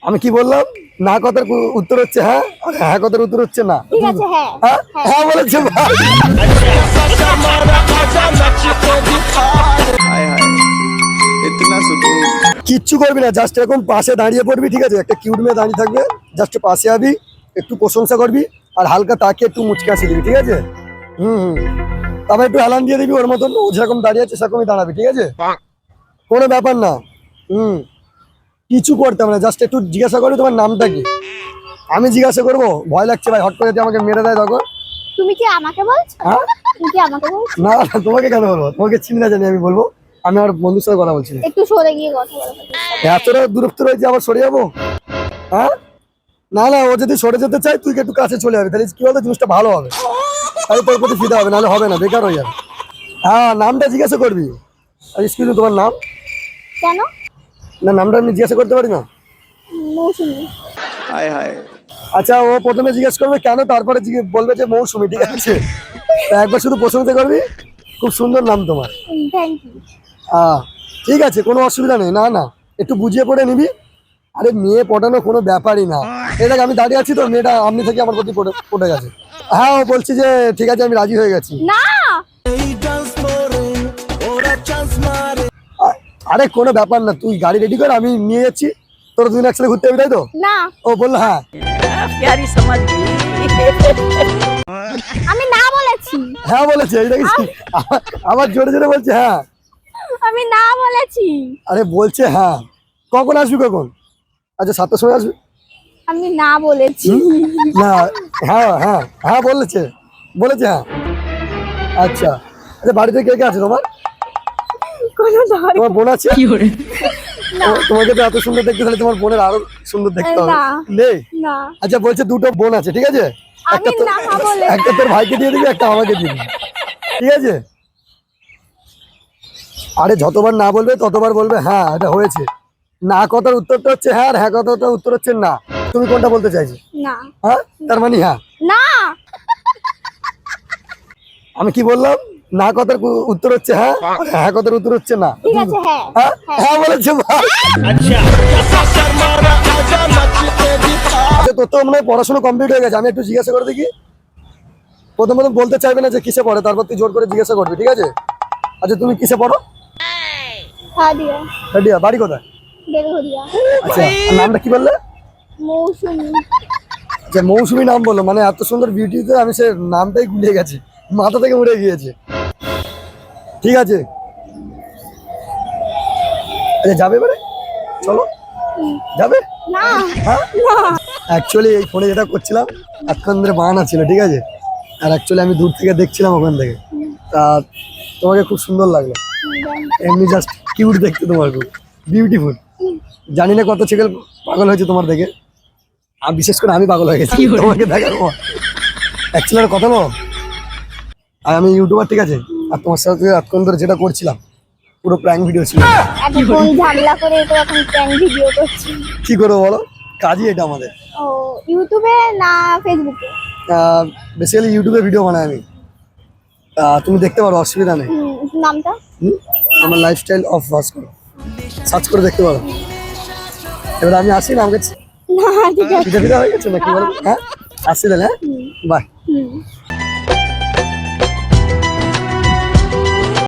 আমি কি বললাম? না কথার উত্তর হচ্ছে হ্যাঁ, আর হ্যাঁ কথার উত্তর হচ্ছে না। ঠিক আছে, হ্যাঁ হ্যাঁ হ্যাঁ বলেছে ভাই। हाय हाय इतना सुकून। কিচ্ছু করবি না, জাস্ট এরকম পাশে দাঁড়িয়ে পড়বি, ঠিক আছে? একটা কিউট মেয়ে দাঁড়িয়ে থাকবে, জাস্ট পাশে আবি, একটু প্রশংসা করবি আর হালকা তাকিয়ে একটু মুচকে হাসি দিবি, ঠিক আছে? হুম। তারপর একটু হেলান দিয়ে দিবি ওর মতন, ও যেরকম দাঁড়িয়ে আছে সেরকমই দাঁড়াবি, ঠিক আছে? কোনো ব্যাপার না। কিছু করতে হবে না, জাস্ট একটু জিজ্ঞাসা করবি তোমার নামটা কি। আমি জিজ্ঞাসা করবো? ভয় লাগছে ভাই, হট করে যদি আমাকে মেরে দেয় তখন। তুমি কি আমাকে বলছো? হ্যাঁ? তুমি কি আমাকে বলছো? না না, তোমাকে কেন বলবো? তোমাকে চিনি না জানি আমি বলবো? আমি আমার বন্ধুর সাথে কথা বলছি। একটু সরে গিয়ে কথা বলো। এতটা দূরত্ব রয়েছে, আবার সরে যাবো? হ্যাঁ না না, ও যদি সরে যেতে চায় তুই একটু কাছে চলে যাবে, তাহলে কি বলতো জিনিসটা ভালো হবে। তাহলে তোর প্রতি ফিদা হবে, নাহলে হবে না, বেকার হয়ে যাবে। হ্যাঁ নামটা জিজ্ঞাসা করবি। এক্সকিউজ মি, তোমার নাম? কেন? না নামটা আমি জিজ্ঞাসা করতে পারি না? মৌসুমী। हाय हाय আচ্ছা, ও প্রথমে জিজ্ঞেস করবে কেন, তারপরে বলবে যে মৌসুমী, ঠিক আছে? তা একবার শুধু প্রশংসা করবি, খুব সুন্দর নাম তোমার। Thank you. ঠিক আছে, কোনো অসুবিধা নেই। না না, একটু বুঝিয়ে পড়ে নিবি। আরে মেয়ে পটানো কোনো ব্যাপারই না। এটাকে আমি দাঁড়িয়ে আছি তো, মেয়েটা আমনি থেকে আমার প্রতি পড়ে গেছে। হ্যাঁ ও বলছি যে ঠিক আছে আমি রাজি হয়ে গেছি। না আরে কোনো ব্যাপার না, তুই গাড়ি রেডি কর, আমি নিয়ে যাচ্ছি। তোর দুদিন একসাথে ঘুরতে যাবি, তাই তো? না, ও বললো হ্যাঁ। प्यारी समझ गई। আমি না বলেছি। হ্যাঁ বলেছে, এটা কি? আবার জোরে জোরে বলছে হ্যাঁ। আমি না বলেছি। আরে বলছে হ্যাঁ। কখন আসবি কখন? আচ্ছা 7টার সময় আসবি। আমি না বলেছি। না হ্যাঁ হ্যাঁ হ্যাঁ বলেছে হ্যাঁ। আচ্ছা আচ্ছা, বাড়িতে কে কে আছে তোমার? কোনো দরকার তোমার বোন আছে? তোমাকে তো এত সুন্দর দেখতে, তাহলে তোমার বোনের আরো সুন্দর দেখতে হবে। না। নেই? না। আচ্ছা বলছে দুটো বোন আছে, ঠিক আছে? আমি না বলে একটা তোর ভাইকে দিয়ে দিবি, একটা আমাকে দিয়ে দিবি, ঠিক আছে? আরে যতবার না বলবে ততবার বলবে হ্যাঁ এটা হয়েছে। না কথার উত্তরটা হচ্ছে হ্যাঁ, আর হ্যাঁ কথার উত্তর হচ্ছে না। তুমি কোনটা বলতে চাইছো? না। হ্যাঁ তার মানে হ্যাঁ। না আমি কি বললাম? না কথার উত্তর হচ্ছে হ্যাঁ, আর হ্যাঁ কথার উত্তর হচ্ছে না। ঠিক আছে, হ্যাঁ হ্যাঁ হ্যাঁ বলেছে ভাই। আচ্ছা তোর তো মনে হয় পড়াশোনা কমপ্লিট হয়ে গেছে। আমি একটু জিজ্ঞাসা করে দেখি। প্রথম বলতে চাইবে না যে কিসে পড়ে, তারপর তুই জোর করে জিজ্ঞাসা করবি, ঠিক আছে? আচ্ছা তুমি কিসে পড়ো? হাদিয়া। হাদিয়া। বাড়ি কোথায়? বেলঘরিয়া। আচ্ছা আর নামটা কি বললে? মৌসুমী। আচ্ছা মৌসুমী নাম বললো, মানে এত সুন্দর বিউটিতে আমি সে নামটাই গুলিয়ে গেছি, মাথা থেকে উড়ে গিয়েছে। ঠিক আছে আচ্ছা যাবে এবারে? চলো যাবে। না। হ্যাঁ অ্যাকচুয়ালি এই ফোনে যেটা করছিলাম এতক্ষণ ধরে বাহানা ছিল, ঠিক আছে? আর অ্যাকচুয়ালি আমি দূর থেকে দেখছিলাম ওখান থেকে, তা তোমাকে খুব সুন্দর লাগলো। এমনি জাস্ট কিউট দেখতে, তোমার খুব বিউটিফুল। জানি না কত ছেলে পাগল হয়েছে তোমার দেখে, আর বিশেষ করে আমি পাগল হয়ে গেছি তোমাকে দেখার পর। অ্যাকচুয়ালি কথা বলো, আর আমি ইউটিউবার, ঠিক আছে? আর তোমার সাথে এতক্ষণ ধরে যেটা করছিলাম পুরো প্র্যাঙ্ক ভিডিও ছিল। এখন ঝামেলা করে তো এখন প্র্যাঙ্ক ভিডিও করছি। কি করবো বলো, কাজই এটা আমাদের। ও ইউটিউবে না ফেসবুকে? বেসিক্যালি ইউটিউবে ভিডিও বানাই আমি। তুমি দেখতে পারো, অসুবিধা নেই। নামটা? আমার লাইফস্টাইল অফ ভাস্কর সার্চ করে দেখতে পারো। এবার আমি আসি না, আমাকে না ঠিক আছে। হয়ে গেছে না কি বলো? হ্যাঁ আসছি তাহলে, হ্যাঁ বাই।